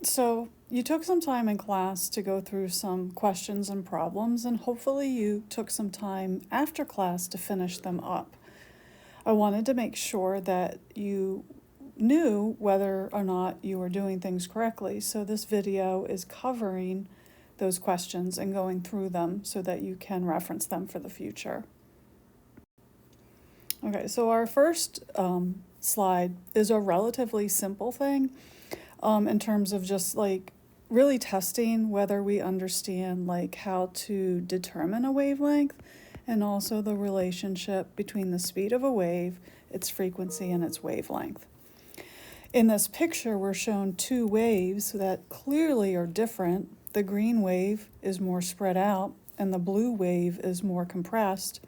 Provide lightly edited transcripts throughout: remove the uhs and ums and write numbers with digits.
So you took some time in class to go through some questions and problems, and hopefully you took some time after class to finish them up. I wanted to make sure that you knew whether or not you were doing things correctly. So this video is covering those questions and going through them so that you can reference them for the future. Okay, so our first slide is a relatively simple thing in terms of just like really testing whether we understand like how to determine a wavelength and also the relationship between the speed of a wave, its frequency, and its wavelength. In this picture, we're shown two waves that clearly are different. The green wave is more spread out and the blue wave is more compressed.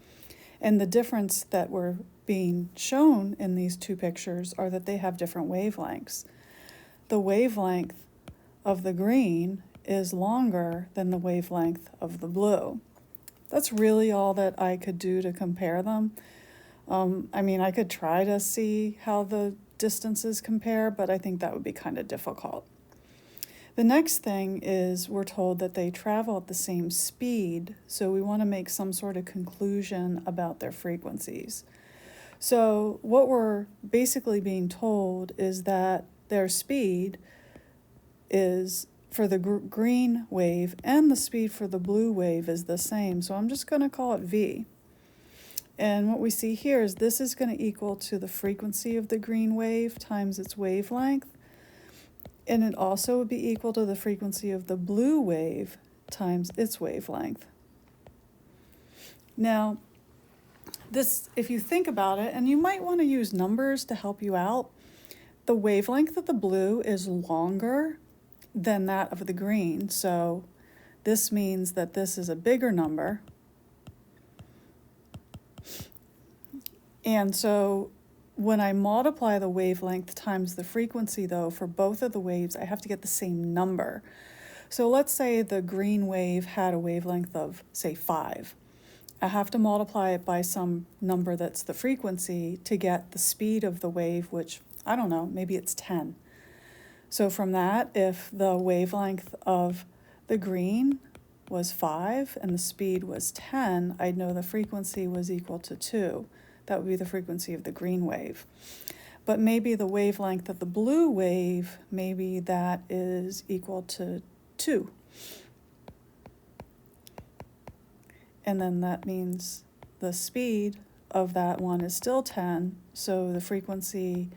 And the difference that we're being shown in these two pictures are that they have different wavelengths. The wavelength of the green is longer than the wavelength of the blue. That's really all that I could do to compare them. I could try to see how the distances compare, but I think that would be kind of difficult. The next thing is we're told that they travel at the same speed, so we want to make some sort of conclusion about their frequencies. So what we're basically being told is that their speed is for the green wave and the speed for the blue wave is the same. So I'm just going to call it V. And what we see here is this is going to equal to the frequency of the green wave times its wavelength. And it also would be equal to the frequency of the blue wave times its wavelength. Now, this, if you think about it, and you might want to use numbers to help you out, the wavelength of the blue is longer than that of the green. So this means that this is a bigger number. And so when I multiply the wavelength times the frequency, though, for both of the waves, I have to get the same number. So let's say the green wave had a wavelength of, say, 5. I have to multiply it by some number that's the frequency to get the speed of the wave, which, I don't know, maybe it's 10. So from that, if the wavelength of the green was 5 and the speed was 10, I'd know the frequency was equal to 2. That would be the frequency of the green wave. But maybe the wavelength of the blue wave, maybe that is equal to 2. And then that means the speed of that one is still 10, so the frequency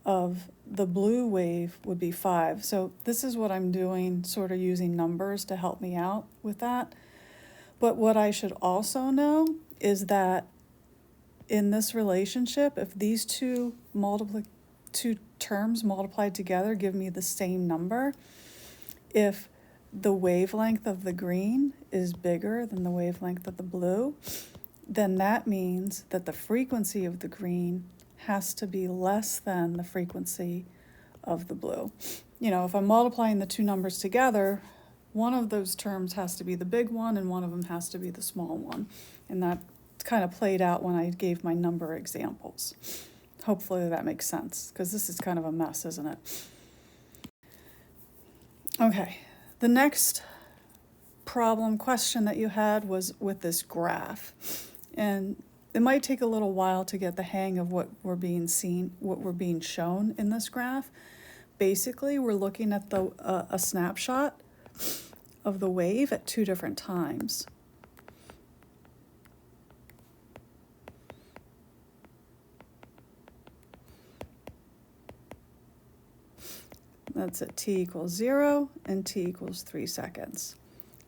of the blue wave would be 5. So this is what I'm doing, sort of using numbers to help me out with that. But what I should also know is that in this relationship, if these two terms multiplied together give me the same number, if the wavelength of the green is bigger than the wavelength of the blue, then that means that the frequency of the green has to be less than the frequency of the blue. You know, if I'm multiplying the two numbers together, one of those terms has to be the big one and one of them has to be the small one. And that kind of played out when I gave my number examples. Hopefully that makes sense, because this is kind of a mess, isn't it? Okay, the next question that you had was with this graph. And it might take a little while to get the hang of what we're being shown in this graph. Basically, we're looking at a snapshot of the wave at two different times. That's at t equals 0 and t equals 3 seconds.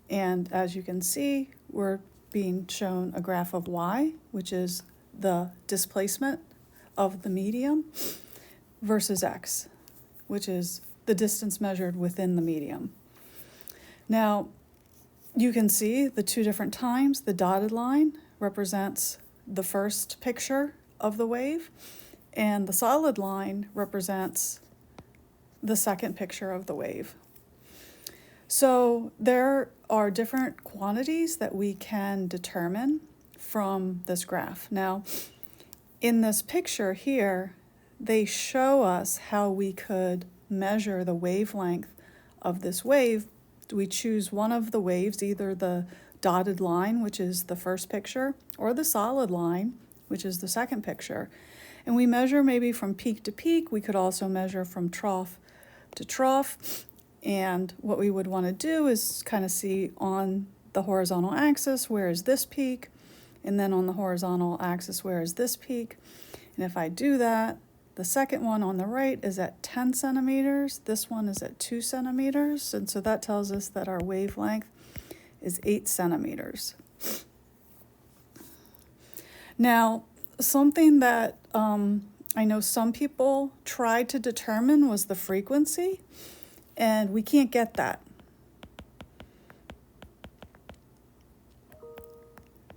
And as you can see, we're being shown a graph of y, which is the displacement of the medium, versus x, which is the distance measured within the medium. Now, you can see the two different times. The dotted line represents the first picture of the wave, and the solid line represents the second picture of the wave. So there are different quantities that we can determine from this graph. Now, in this picture here, they show us how we could measure the wavelength of this wave, we choose one of the waves, either the dotted line, which is the first picture, or the solid line, which is the second picture. And we measure maybe from peak to peak. We could also measure from trough to trough. And what we would want to do is kind of see on the horizontal axis, where is this peak? And then on the horizontal axis, where is this peak? And if I do that, the second one on the right is at 10 centimeters. This one is at 2 centimeters. And so that tells us that our wavelength is 8 centimeters. Now, something that I know some people tried to determine was the frequency, and we can't get that.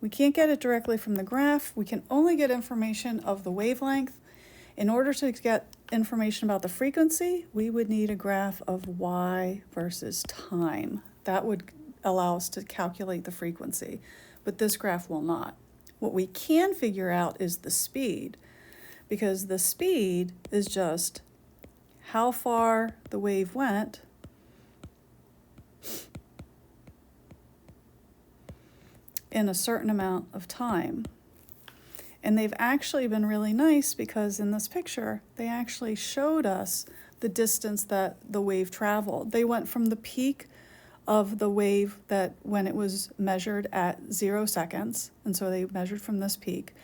We can't get it directly from the graph. We can only get information of the wavelength. In order to get information about the frequency, we would need a graph of y versus time. That would allow us to calculate the frequency, but this graph will not. What we can figure out is the speed, because the speed is just how far the wave went in a certain amount of time. And they've actually been really nice, because in this picture, they actually showed us the distance that the wave traveled. They went from the peak of the wave that when it was measured at 0 seconds, and so they measured from this peak.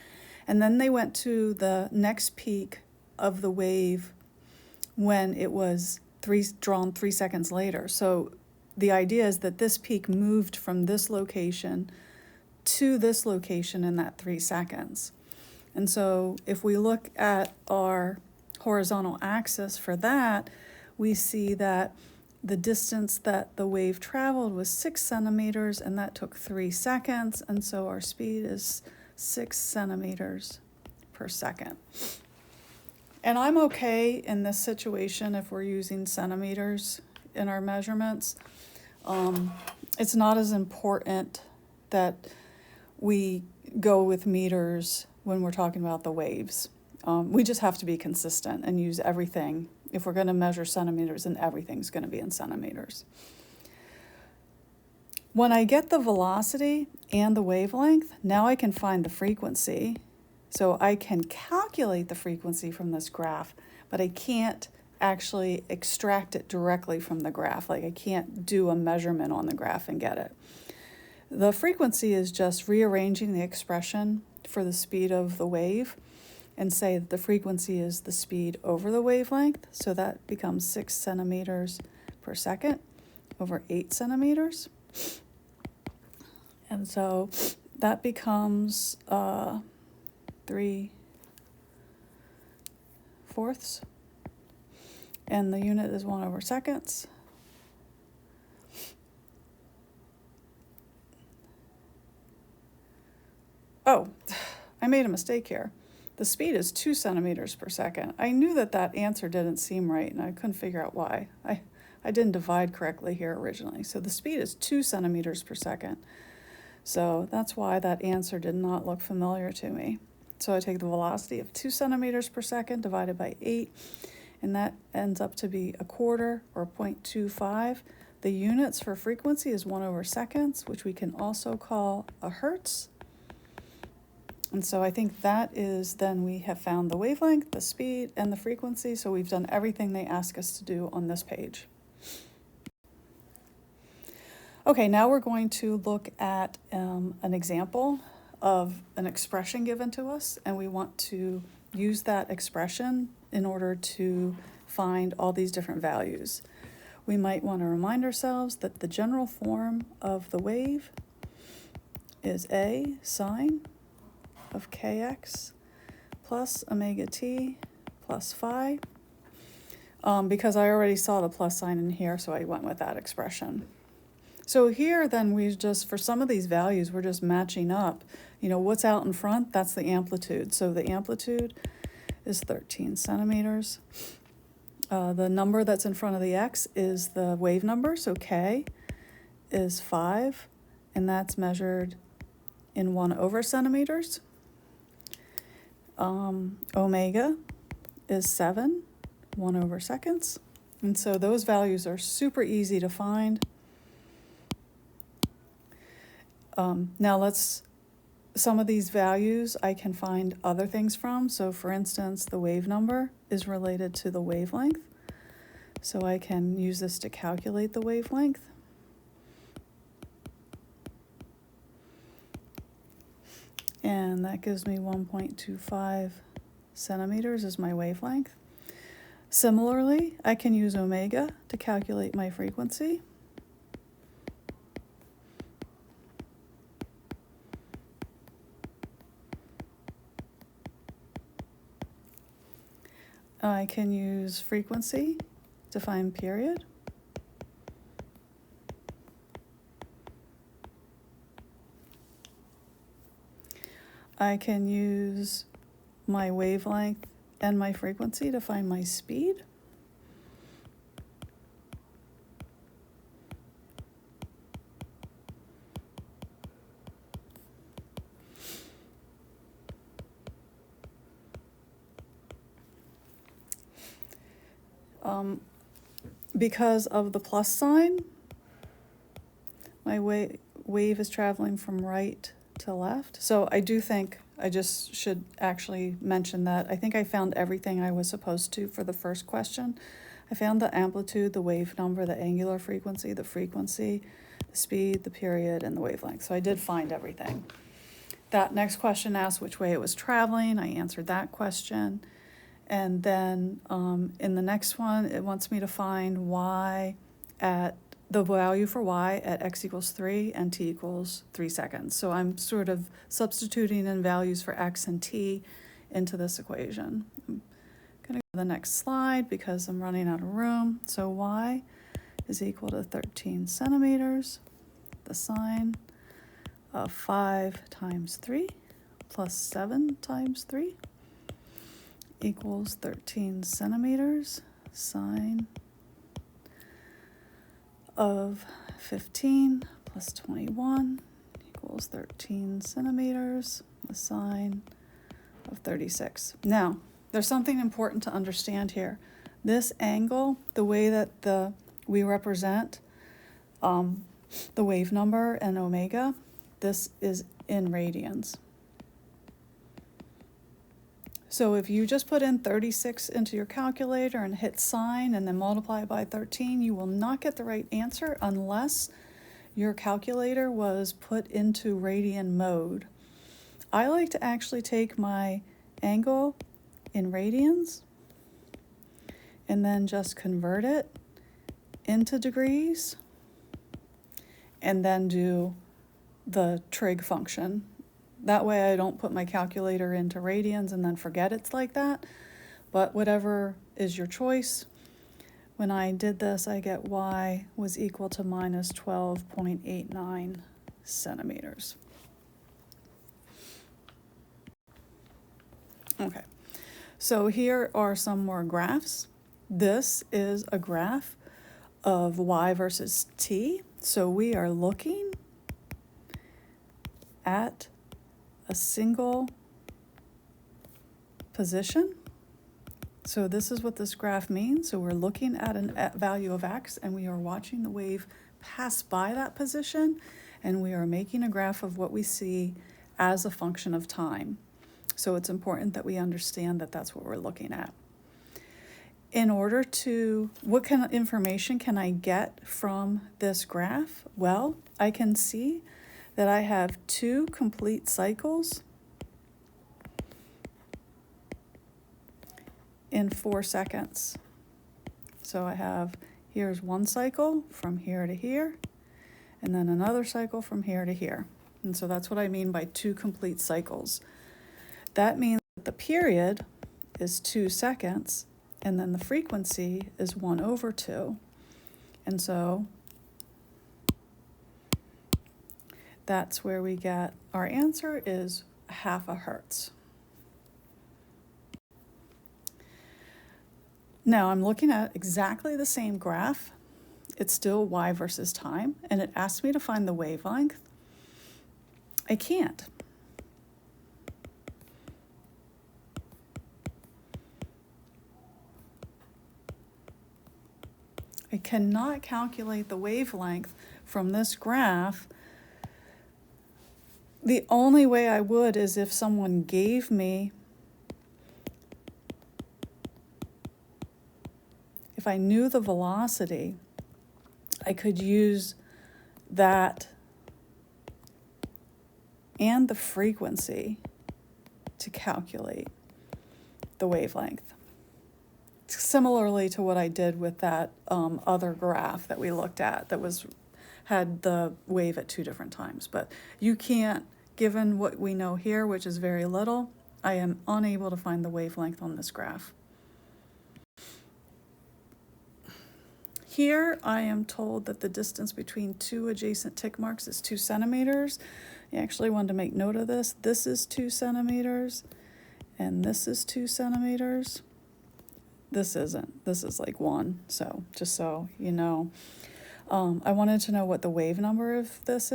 And then they went to the next peak of the wave when it was drawn 3 seconds later. So the idea is that this peak moved from this location to this location in that 3 seconds. And so if we look at our horizontal axis for that, we see that the distance that the wave traveled was 6 centimeters, and that took 3 seconds. And so our speed is 6 centimeters per second. And I'm okay in this situation if we're using centimeters in our measurements. It's not as important that we go with meters when we're talking about the waves. We just have to be consistent and use everything. If we're going to measure centimeters, then everything's going to be in centimeters. When I get the velocity and the wavelength, now I can find the frequency. So I can calculate the frequency from this graph, but I can't actually extract it directly from the graph. Like, I can't do a measurement on the graph and get it. The frequency is just rearranging the expression for the speed of the wave and say that the frequency is the speed over the wavelength. So that becomes 6 centimeters per second over 8 centimeters. And so that becomes 3/4. And the unit is 1/seconds. Oh, I made a mistake here. The speed is 2 centimeters per second. I knew that that answer didn't seem right, and I couldn't figure out why. I didn't divide correctly here originally. So the speed is 2 centimeters per second. So that's why that answer did not look familiar to me. So I take the velocity of 2 centimeters per second divided by 8, and that ends up to be 1/4 or 0.25. The units for frequency is 1/seconds, which we can also call a hertz. And so I think that is, then we have found the wavelength, the speed, and the frequency. So we've done everything they ask us to do on this page. Okay, now we're going to look at an example of an expression given to us, and we want to use that expression in order to find all these different values. We might want to remind ourselves that the general form of the wave is a sine of kx plus omega t plus phi. Because I already saw the plus sign in here, so I went with that expression. So here then we just, for some of these values, we're just matching up. You know, what's out in front, that's the amplitude. So the amplitude is 13 centimeters. The number that's in front of the x is the wave number, so k is 5, and that's measured in 1/centimeters. Omega is 7, 1/seconds. And so those values are super easy to find. Now some of these values I can find other things from. So for instance, the wave number is related to the wavelength. So I can use this to calculate the wavelength. And that gives me 1.25 centimeters as my wavelength. Similarly, I can use omega to calculate my frequency. I can use frequency to find period. I can use my wavelength and my frequency to find my speed. Because of the plus sign, my wave is traveling from right to left. So I do think I just should actually mention that I think I found everything I was supposed to for the first question. I found the amplitude, the wave number, the angular frequency, the speed, the period, and the wavelength. So I did find everything. That next question asked which way it was traveling. I answered that question. And then in the next one, it wants me to find the value for y at x equals 3 and t equals 3 seconds. So I'm sort of substituting in values for x and t into this equation. I'm going to go to the next slide because I'm running out of room. So y is equal to 13 centimeters. The sine of 5 times 3 plus 7 times 3 equals 13 centimeters. Sine of 15 plus 21 equals 13 centimeters. The sine of 36. Now, there's something important to understand here. This angle, the way that we represent the wave number and omega, this is in radians. So if you just put in 36 into your calculator and hit sine and then multiply by 13, you will not get the right answer unless your calculator was put into radian mode. I like to actually take my angle in radians and then just convert it into degrees and then do the trig function. That way I don't put my calculator into radians and then forget it's like that. But whatever is your choice. When I did this, I get y was equal to minus 12.89 centimeters. Okay, so here are some more graphs. This is a graph of y versus t. So we are looking at a single position. So this is what this graph means. So we're looking at a value of x and we are watching the wave pass by that position and we are making a graph of what we see as a function of time. So it's important that we understand that that's what we're looking at. In order to, what kind of information can I get from this graph? Well, I can see that I have 2 complete cycles in 4 seconds. So I have, here's one cycle from here to here, and then another cycle from here to here. And so that's what I mean by 2 complete cycles. That means that the period is 2 seconds, and then the frequency is 1/2. And so that's where we get our answer is 1/2 hertz. Now I'm looking at exactly the same graph. It's still y versus time, and it asks me to find the wavelength. I can't. I cannot calculate the wavelength from this graph. The only way I would is if someone gave me, if I knew the velocity, I could use that and the frequency to calculate the wavelength. Similarly to what I did with that other graph that we looked at that had the wave at 2 different times. But you can't, given what we know here, which is very little, I am unable to find the wavelength on this graph. Here I am told that the distance between 2 adjacent tick marks is 2 centimeters. I actually wanted to make note of this. This is 2 centimeters, and this is 2 centimeters. This isn't. This is like 1, so just so you know. I wanted to know what the wave number of this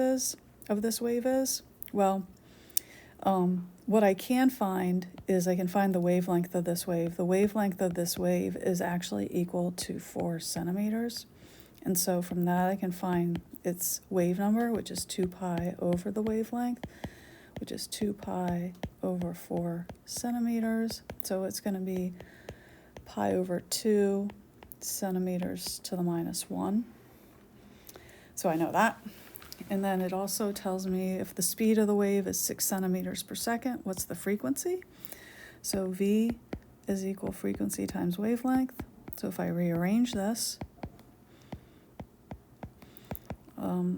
wave is. Well, what I can find is I can find the wavelength of this wave. The wavelength of this wave is actually equal to 4 centimeters. And so from that I can find its wave number, which is 2 pi over the wavelength, which is 2 pi over 4 centimeters. So it's going to be pi over 2 centimeters to the minus 1. So I know that. And then it also tells me if the speed of the wave is 6 centimeters per second, what's the frequency? So V is equal frequency times wavelength. So if I rearrange this,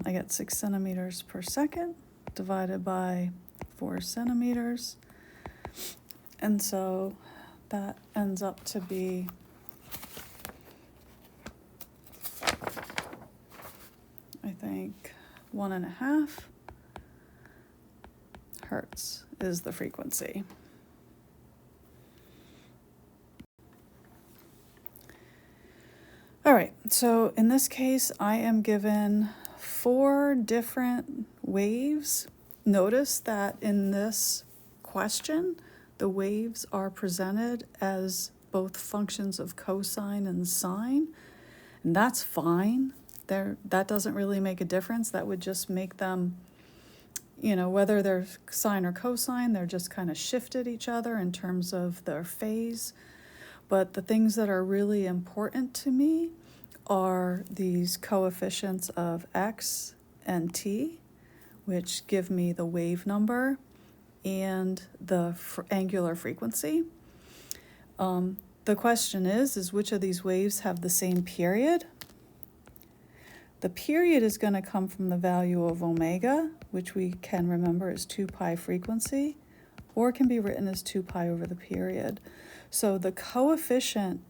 I get 6 centimeters per second divided by 4 centimeters. And so that ends up to be I think 1.5 hertz is the frequency. All right, so in this case, I am given 4 different waves. Notice that in this question, the waves are presented as both functions of cosine and sine, and that's fine. That doesn't really make a difference. That would just make them, whether they're sine or cosine, they're just kind of shifted each other in terms of their phase. But the things that are really important to me are these coefficients of x and t, which give me the wave number and the angular frequency. The question is which of these waves have the same period? The period is going to come from the value of omega, which we can remember is 2 pi frequency, or can be written as 2 pi over the period. So the coefficient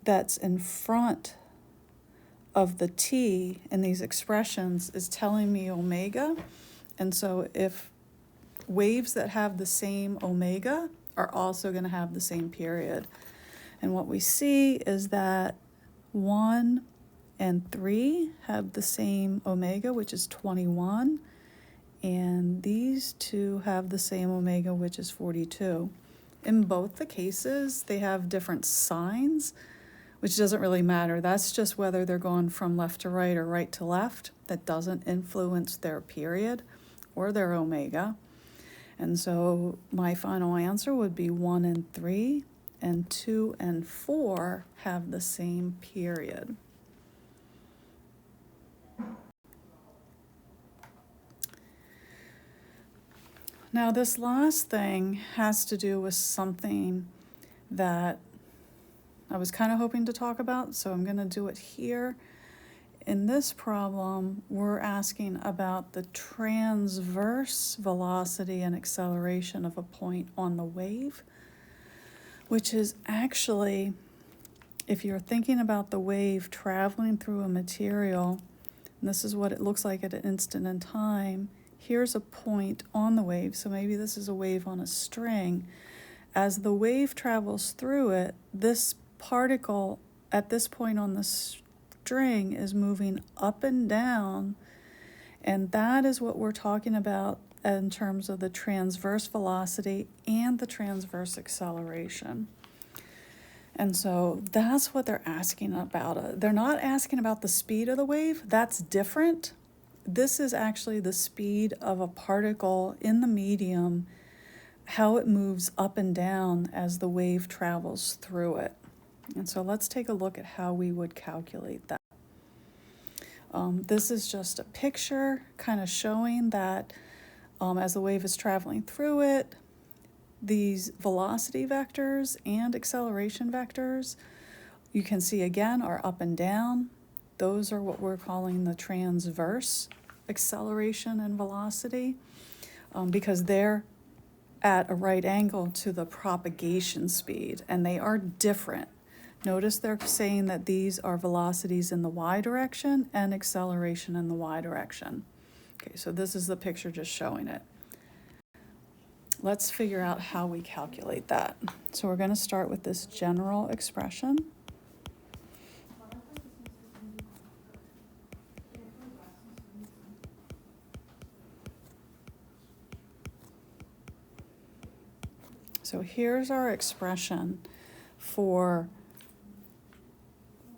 that's in front of the t in these expressions is telling me omega. And so if waves that have the same omega are also going to have the same period. And what we see is that 1 and 3 have the same omega, which is 21, and these two have the same omega, which is 42. In both the cases, they have different signs, which doesn't really matter. That's just whether they're going from left to right or right to left. That doesn't influence their period or their omega. And so my final answer would be 1 and 3, and 2 and 4 have the same period. Now this last thing has to do with something that I was kind of hoping to talk about, so I'm going to do it here. In this problem, we're asking about the transverse velocity and acceleration of a point on the wave, which is actually, if you're thinking about the wave traveling through a material, and this is what it looks like at an instant in time, here's a point on the wave, so maybe this is a wave on a string. As the wave travels through it, this particle at this point on the string is moving up and down, and that is what we're talking about in terms of the transverse velocity and the transverse acceleration. And so that's what they're asking about. They're not asking about the speed of the wave. That's different. This is actually the speed of a particle in the medium, how it moves up and down as the wave travels through it. And so let's take a look at how we would calculate that. This is just a picture kind of showing that as the wave is traveling through it, these velocity vectors and acceleration vectors, you can see again, are up and down. Those are what we're calling the transverse acceleration and velocity because they're at a right angle to the propagation speed, and they are different. Notice they're saying that these are velocities in the y direction and acceleration in the y direction. Okay, so this is the picture just showing it. Let's figure out how we calculate that. So we're going to start with this general expression. So here's our expression for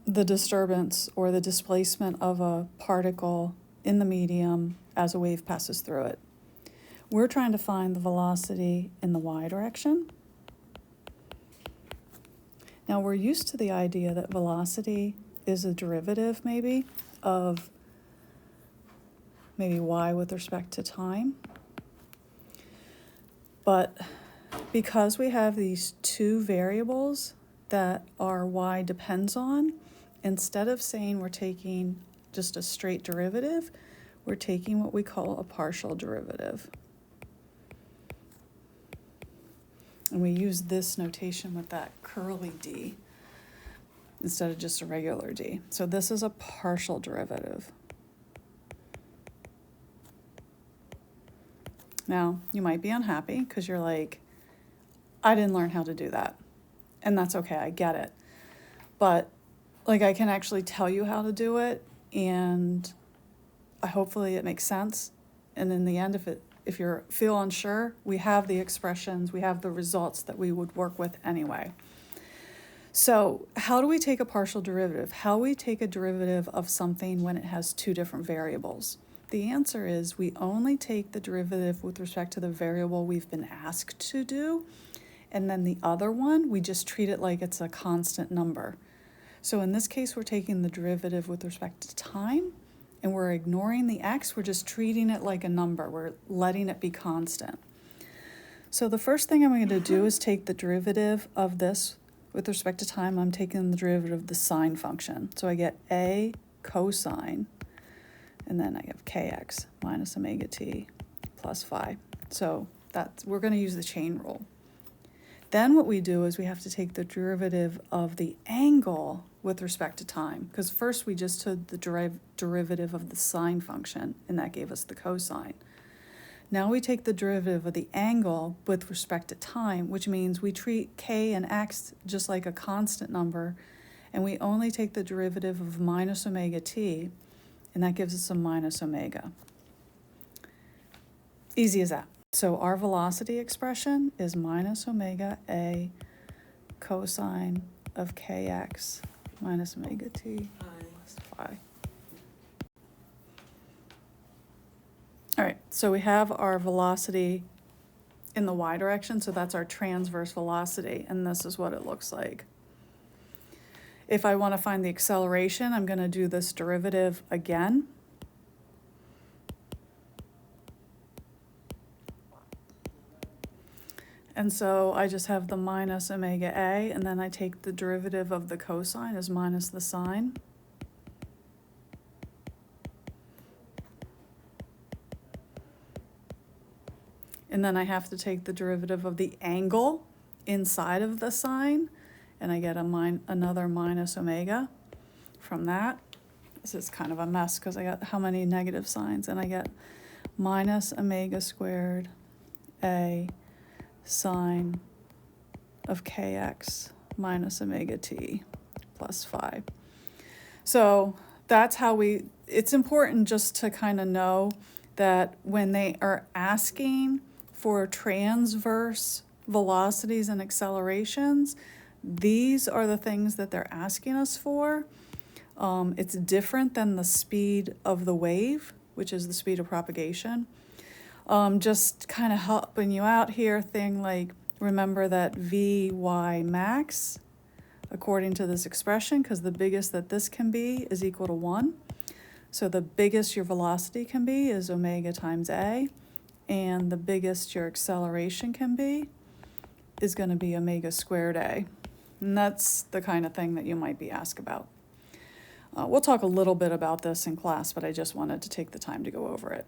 the disturbance or the displacement of a particle in the medium as a wave passes through it. We're trying to find the velocity in the y direction. Now we're used to the idea that velocity is a derivative maybe of maybe y with respect to time. But because we have these two variables that our y depends on, instead of saying we're taking just a straight derivative, we're taking what we call a partial derivative. And we use this notation with that curly d instead of just a regular d. So this is a partial derivative. Now, you might be unhappy because you're like, I didn't learn how to do that. And that's okay, I get it. But like I can actually tell you how to do it, and hopefully it makes sense. And in the end, if you feel unsure, we have the expressions, we have the results that we would work with anyway. So how do we take a partial derivative? How do we take a derivative of something when it has two different variables? The answer is we only take the derivative with respect to the variable we've been asked to do, and then the other one, we just treat it like it's a constant number. So in this case, we're taking the derivative with respect to time, and we're ignoring the x, we're just treating it like a number. We're letting it be constant. So the first thing I'm going to do is take the derivative of this with respect to time. I'm taking the derivative of the sine function. So I get a cosine, and then I have kx minus omega t plus phi. So we're going to use the chain rule. Then what we do is we have to take the derivative of the angle with respect to time, because first we just took the derivative of the sine function, and that gave us the cosine. Now we take the derivative of the angle with respect to time, which means we treat k and x just like a constant number, and we only take the derivative of minus omega t, and that gives us a minus omega. Easy as that. So our velocity expression is minus omega a cosine of kx minus omega t plus phi. All right, so we have our velocity in the y direction, so that's our transverse velocity, and this is what it looks like. If I want to find the acceleration, I'm going to do this derivative again. And so I just have the minus omega a, and then I take the derivative of the cosine as minus the sine. And then I have to take the derivative of the angle inside of the sine, and I get another minus omega from that. This is kind of a mess because I got how many negative signs, and I get minus omega squared a sine of kx minus omega t plus phi. So that's how it's important just to kind of know that when they are asking for transverse velocities and accelerations, These are the things that they're asking us for. It's different than the speed of the wave, which is the speed of propagation. Just kind of helping you out here, thing like, remember that Vy max, according to this expression, because the biggest that this can be is equal to 1. So the biggest your velocity can be is omega times a, and the biggest your acceleration can be is going to be omega squared a. And that's the kind of thing that you might be asked about. We'll talk a little bit about this in class, but I just wanted to take the time to go over it.